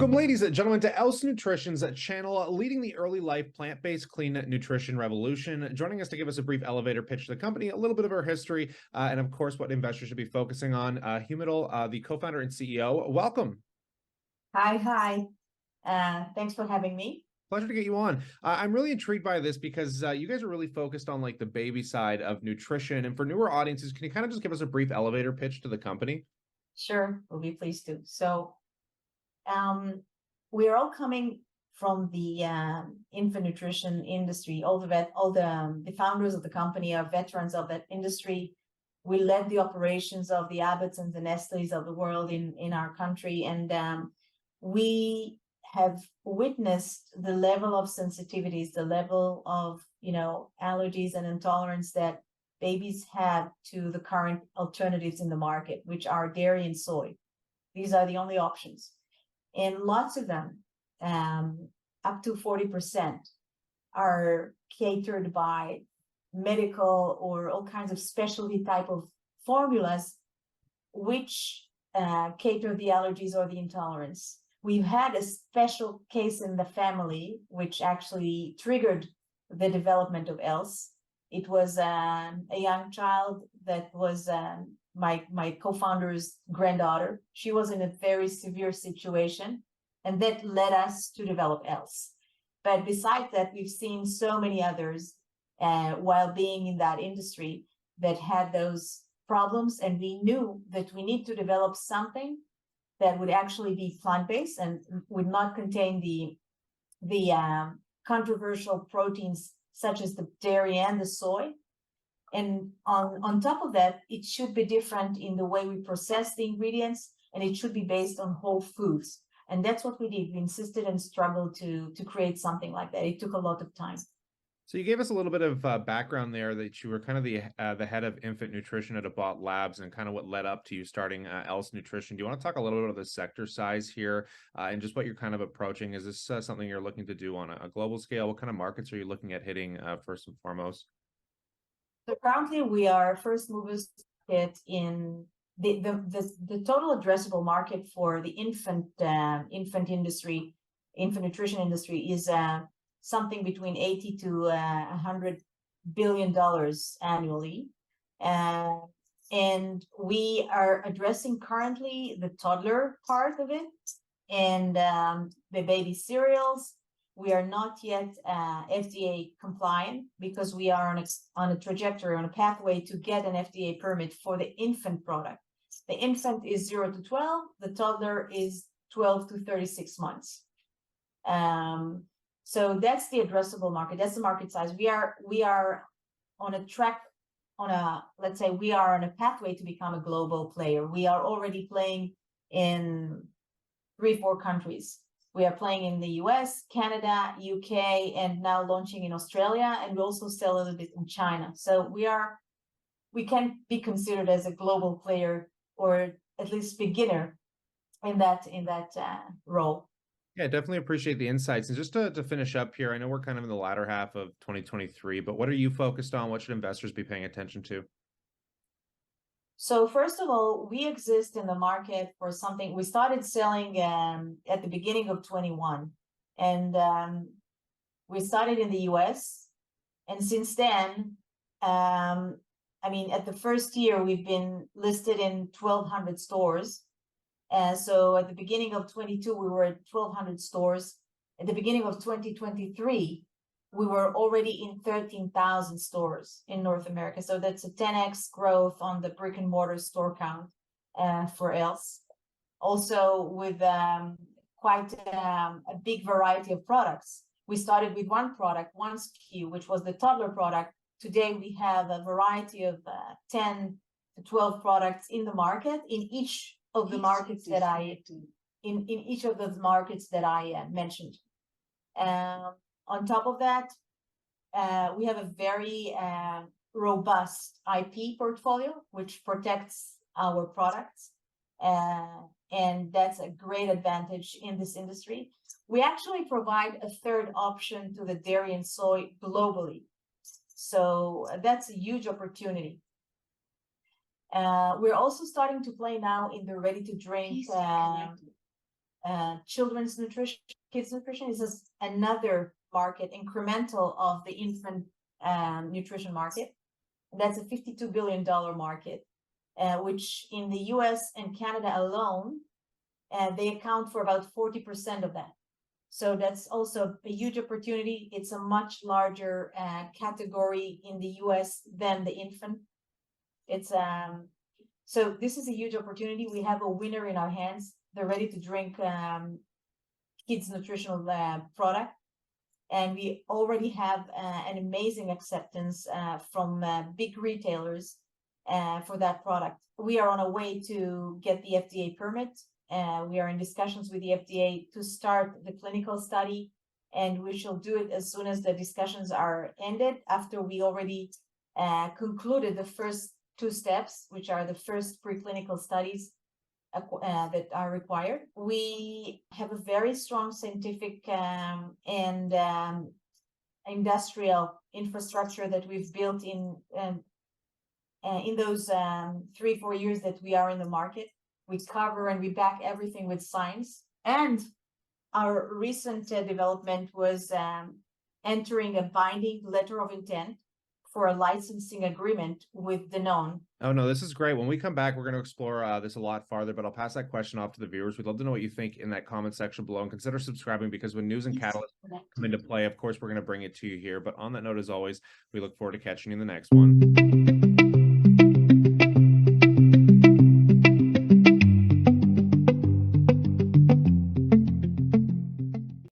Welcome, ladies and gentlemen, to Else Nutrition's channel, leading the early life plant-based clean nutrition revolution. Joining us to give us a brief elevator pitch to the company, a little bit of our history, and of course, what investors should be focusing on. Hamutal, the co-founder and CEO. Welcome. Hi. Thanks for having me. Pleasure to get you on. I'm really intrigued by this because you guys are really focused on like the baby side of nutrition. And for newer audiences, can you kind of just give us a brief elevator pitch to the company? Sure, we'll be pleased to. So, we're all coming from the infant nutrition industry. All the founders of the company are veterans of that industry. We led the operations of the Abbotts and the Nestles of the world in our country, and we have witnessed the level of sensitivities, the level of allergies and intolerance that babies have to the current alternatives in the market, which are dairy and soy. These are the only options. And lots of them, up to 40%, are catered by medical or all kinds of specialty type of formulas, which cater the allergies or the intolerance. We've had a special case in the family, which actually triggered the development of Else. It was a young child that was my co-founder's granddaughter. She was in a very severe situation, and that led us to develop Else. But besides that, we've seen so many others while being in that industry that had those problems, and we knew that we need to develop something that would actually be plant-based and would not contain the controversial proteins such as the dairy and the soy. And on top of that, it should be different in the way we process the ingredients, and it should be based on whole foods. And that's what we did. We insisted and struggled to create something like that. It took a lot of time. So you gave us a little bit of background there that you were kind of the head of infant nutrition at Abbott Labs and kind of what led up to you starting Else Nutrition. Do you want to talk a little bit about the sector size here and just what you're kind of approaching? Is this something you're looking to do on a global scale? What kind of markets are you looking at hitting first and foremost? So currently we are first movers in the total addressable market for the infant nutrition industry is something between $80 to $100 billion annually. And we are addressing currently the toddler part of it and the baby cereals. We are not yet FDA compliant because we are on a trajectory, on a pathway to get an FDA permit for the infant product. The infant is 0 to 12, the toddler is 12 to 36 months. So that's the addressable market. That's the market size. We are on a track, let's say we are on a pathway to become a global player. We are already playing in 3-4 countries. We are playing in the US, Canada, UK, and now launching in Australia, and we also sell a little bit in China. So we can be considered as a global player, or at least beginner in that role. Yeah, definitely appreciate the insights. And just to finish up here, I know we're kind of in the latter half of 2023, but what are you focused on? What should investors be paying attention to? So first of all, we exist in the market for something. We started selling at the beginning of 21, and we started in the US. And since then, at the first year, we've been listed in 1,200 stores. So at the beginning of 22, we were at 1,200 stores. At the beginning of 2023, we were already in 13,000 stores in North America. So that's a 10x growth on the brick and mortar store count for Else. Also with quite a big variety of products. We started with one product, one SKU, which was the toddler product. Today we have a variety of 10 to 12 products in the market in each of the markets that in each of those markets that I mentioned. On top of that, we have a very robust IP portfolio, which protects our products. And that's a great advantage in this industry. We actually provide a third option to the dairy and soy globally. So that's a huge opportunity. We're also starting to play now in the ready-to-drink children's nutrition, kids nutrition is just another market, incremental of the infant nutrition market. That's a $52 billion market, which in the US and Canada alone, they account for about 40% of that. So that's also a huge opportunity. It's a much larger category in the US than the infant. It's so this is a huge opportunity. We have a winner in our hands. The ready to drink kids nutritional product, and we already have an amazing acceptance from big retailers for that product. We are on a way to get the FDA permit. We are in discussions with the FDA to start the clinical study, and we shall do it as soon as the discussions are ended, after we already concluded the first 2 steps, which are the first preclinical studies that are required. We have a very strong scientific and industrial infrastructure that we've built in those 3-4 years that we are in the market. We cover and we back everything with science. And our recent development was entering a binding letter of intent for a licensing agreement with Danone. Oh, no, this is great. When we come back, we're going to explore this a lot farther, but I'll pass that question off to the viewers. We'd love to know what you think in that comment section below, and consider subscribing, because when news and catalysts come into play, of course, we're going to bring it to you here. But on that note, as always, we look forward to catching you in the next one.